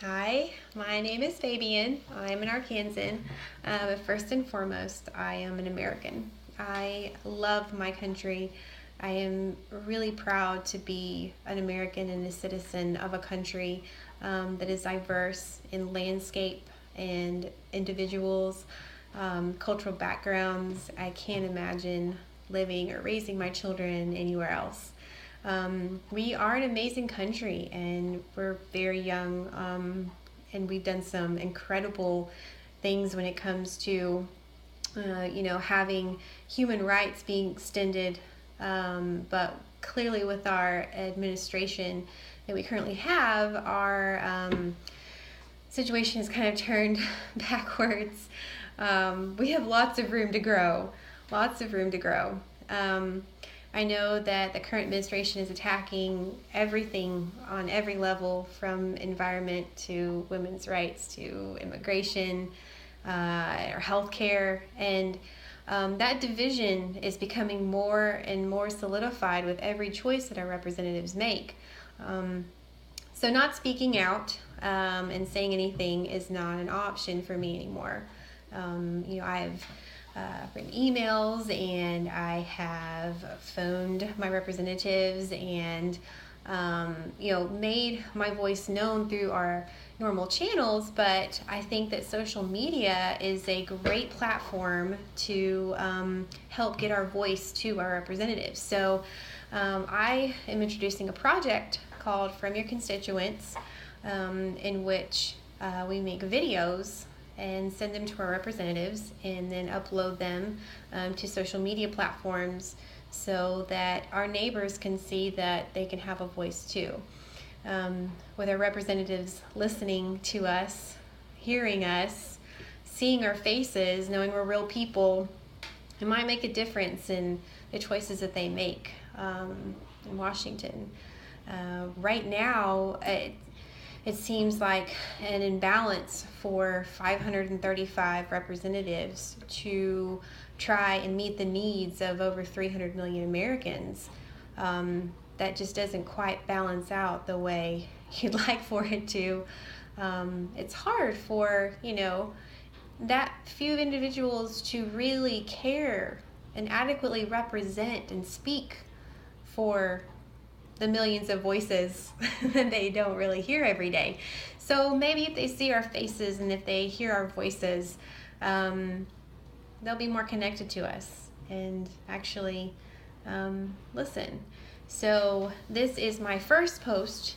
Hi, my name is Fabian. I'm an Arkansan, but first and foremost, I am an American. I love my country. I am really proud to be an American and a citizen of a country that is diverse in landscape and individuals, cultural backgrounds. I can't imagine living or raising my children anywhere else. We are an amazing country and we're very young, and we've done some incredible things when it comes to, having human rights being extended. But clearly, with our administration that we currently have, our situation is kind of turned backwards. We have lots of room to grow, lots of room to grow. I know that the current administration is attacking everything on every level, from environment to women's rights to immigration, or healthcare, and that division is becoming more and more solidified with every choice that our representatives make. So not speaking out and saying anything is not an option for me anymore. I've written emails and I have phoned my representatives and made my voice known through our normal channels, but I think that social media is a great platform to help get our voice to our representatives. So I am introducing a project called From Your Constituents, in which we make videos and send them to our representatives and then upload them to social media platforms so that our neighbors can see that they can have a voice too. With our representatives listening to us, hearing us, seeing our faces, knowing we're real people, it might make a difference in the choices that they make in Washington. Right now, it seems like an imbalance for 535 representatives to try and meet the needs of over 300 million Americans. That just doesn't quite balance out the way you'd like for it to. It's hard for, that few individuals to really care and adequately represent and speak for the millions of voices that they don't really hear every day. So maybe if they see our faces and if they hear our voices, they'll be more connected to us and actually listen. So this is my first post.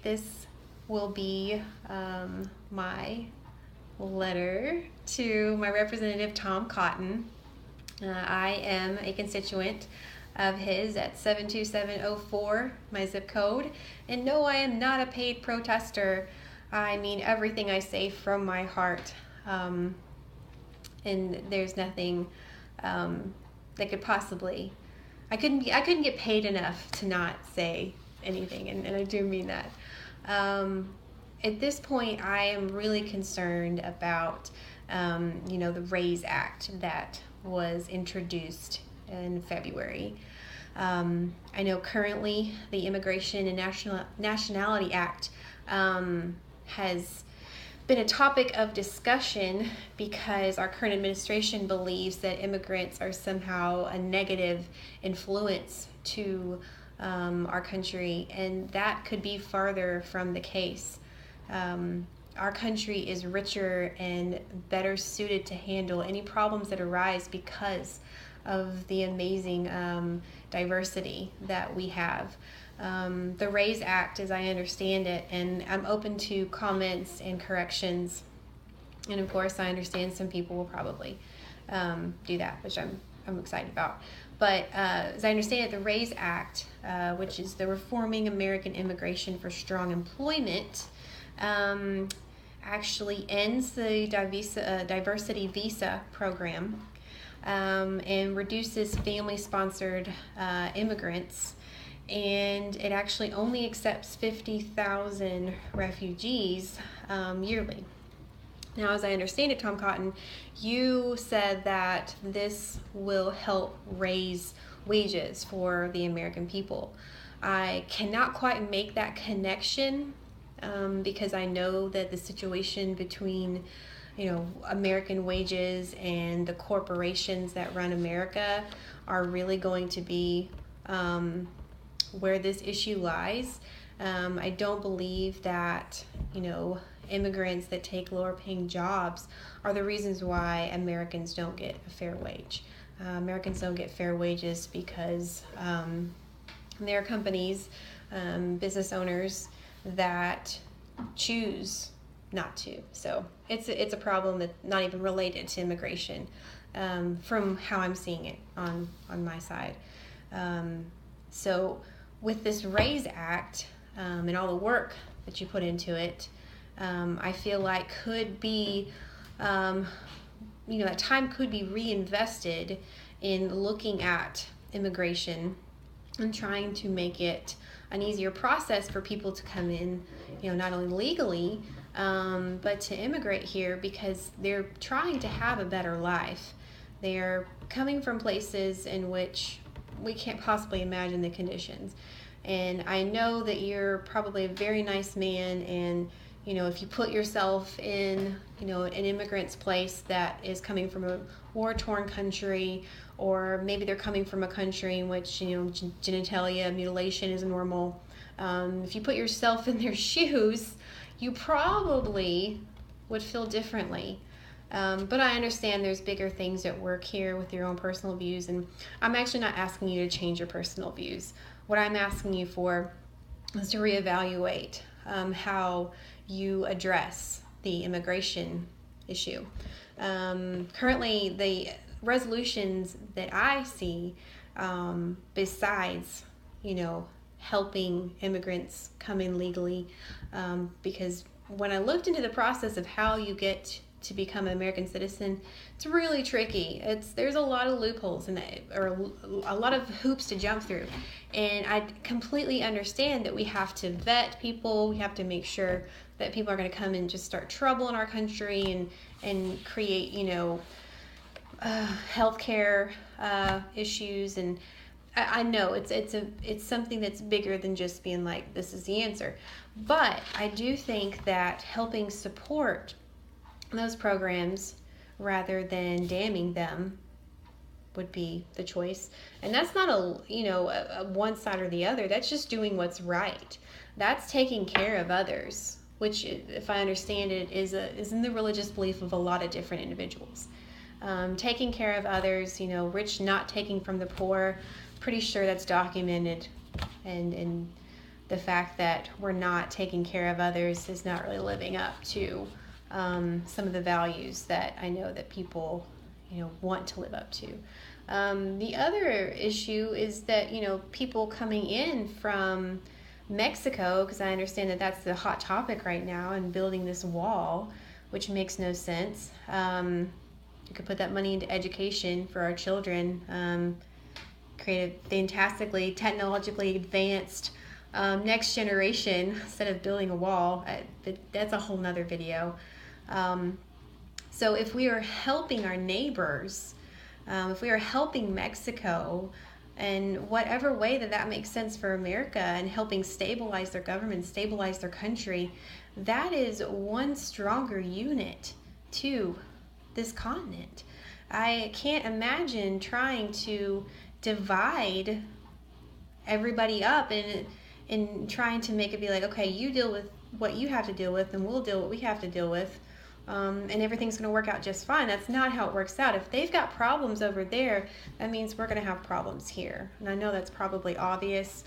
This will be my letter to my representative, Tom Cotton. I am a constituent of his at 72704, my zip code. And no, I am not a paid protester. I mean everything I say from my heart. And there's nothing that could possibly, I couldn't get paid enough to not say anything, and I do mean that. At this point, I am really concerned about, the RAISE Act that was introduced in February. I know currently the Immigration and Nationality Act has been a topic of discussion because our current administration believes that immigrants are somehow a negative influence to our country, and that could be farther from the case. Our country is richer and better suited to handle any problems that arise because of the amazing diversity that we have. The RAISE Act, as I understand it, and I'm open to comments and corrections, and of course I understand some people will probably do that, which I'm excited about. But as I understand it, the RAISE Act, which is the Reforming American Immigration for Strong Employment, actually ends the diversity visa program and reduces family-sponsored immigrants, and it actually only accepts 50,000 refugees yearly. Now, as I understand it, Tom Cotton, you said that this will help raise wages for the American people. I cannot quite make that connection because I know that the situation between, American wages and the corporations that run America are really going to be where this issue lies. I don't believe that, immigrants that take lower paying jobs are the reasons why Americans don't get a fair wage. Americans don't get fair wages because there are companies, business owners that choose not to. So it's a problem that's not even related to immigration, from how I'm seeing it on my side. So with this RAISE Act and all the work that you put into it, I feel like could be, that time could be reinvested in looking at immigration and trying to make it an easier process for people to come in, not only legally, but to immigrate here because they're trying to have a better life. They're coming from places in which we can't possibly imagine the conditions. And I know that you're probably a very nice man, and if you put yourself in, an immigrant's place that is coming from a war-torn country, or maybe they're coming from a country in which, genitalia mutilation is normal. If you put yourself in their shoes, you probably would feel differently. But I understand there's bigger things at work here with your own personal views, and I'm actually not asking you to change your personal views. What I'm asking you for is to reevaluate how you address the immigration issue. Currently, the resolutions that I see, besides, helping immigrants come in legally, because when I looked into the process of how you get to become an American citizen, it's really tricky. There's a lot of loopholes in that, or a lot of hoops to jump through. And I completely understand that we have to vet people. We have to make sure that people are going to come and just start trouble in our country and create, healthcare issues. And I know it's something that's bigger than just being like, this is the answer. But I do think that helping support those programs rather than damning them would be the choice. And that's not a one side or the other. That's just doing what's right. That's taking care of others, which, if I understand it, is in the religious belief of a lot of different individuals. Taking care of others, rich not taking from the poor, pretty sure that's documented. And the fact that we're not taking care of others is not really living up to some of the values that I know that people, want to live up to. The other issue is that, people coming in from Mexico, because I understand that that's the hot topic right now, and building this wall, which makes no sense. You could put that money into education for our children, create a fantastically technologically advanced next generation instead of building a wall. That's a whole nother video. So if we are helping our neighbors, if we are helping Mexico in whatever way that makes sense for America, and helping stabilize their government, stabilize their country, that is one stronger unit to this continent. I can't imagine trying to divide everybody up and trying to make it be like, okay, you deal with what you have to deal with and we'll deal with what we have to deal with, and everything's going to work out just fine. That's not how it works out. If they've got problems over there, that means we're going to have problems here. And I know that's probably obvious.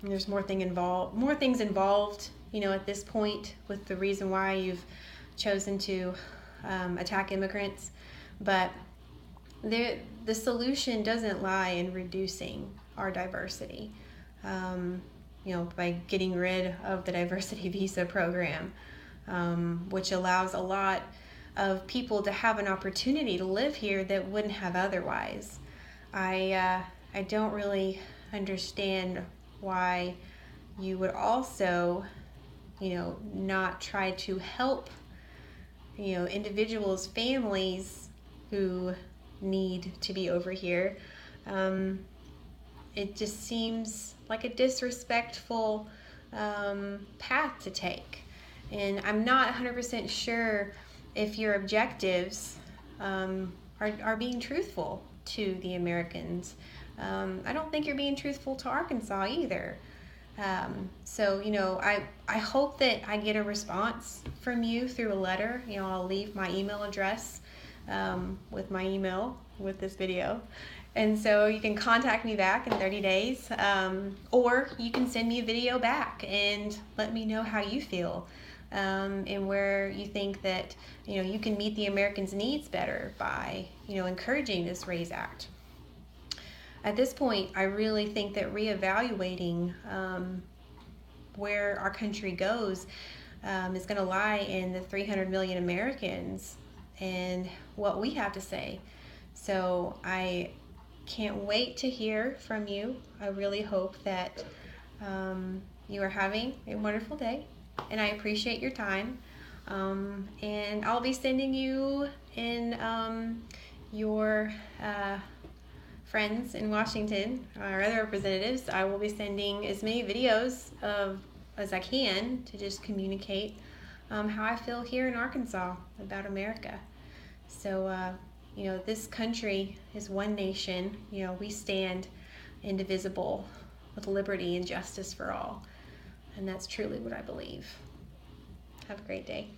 There's more things involved, at this point, with the reason why you've chosen to attack immigrants. But the solution doesn't lie in reducing our diversity, by getting rid of the diversity visa program, which allows a lot of people to have an opportunity to live here that wouldn't have otherwise. I don't really understand why you would also, not try to help, individuals, families who need to be over here. It just seems like a disrespectful path to take. And I'm not 100% sure if your objectives are being truthful to the Americans. I don't think you're being truthful to Arkansas either. So, I hope that I get a response from you through a letter. I'll leave my email address with my email with this video. And so you can contact me back in 30 days, or you can send me a video back and let me know how you feel, and where you think that, you can meet the Americans' needs better by, encouraging this RAISE Act. At this point, I really think that reevaluating where our country goes is going to lie in the 300 million Americans and what we have to say. So I can't wait to hear from you. I really hope that you are having a wonderful day, and I appreciate your time. And I'll be sending you in your friends in Washington, or other representatives, I will be sending as many videos as I can to just communicate how I feel here in Arkansas about America. So, this country is one nation. We stand indivisible with liberty and justice for all. And that's truly what I believe. Have a great day.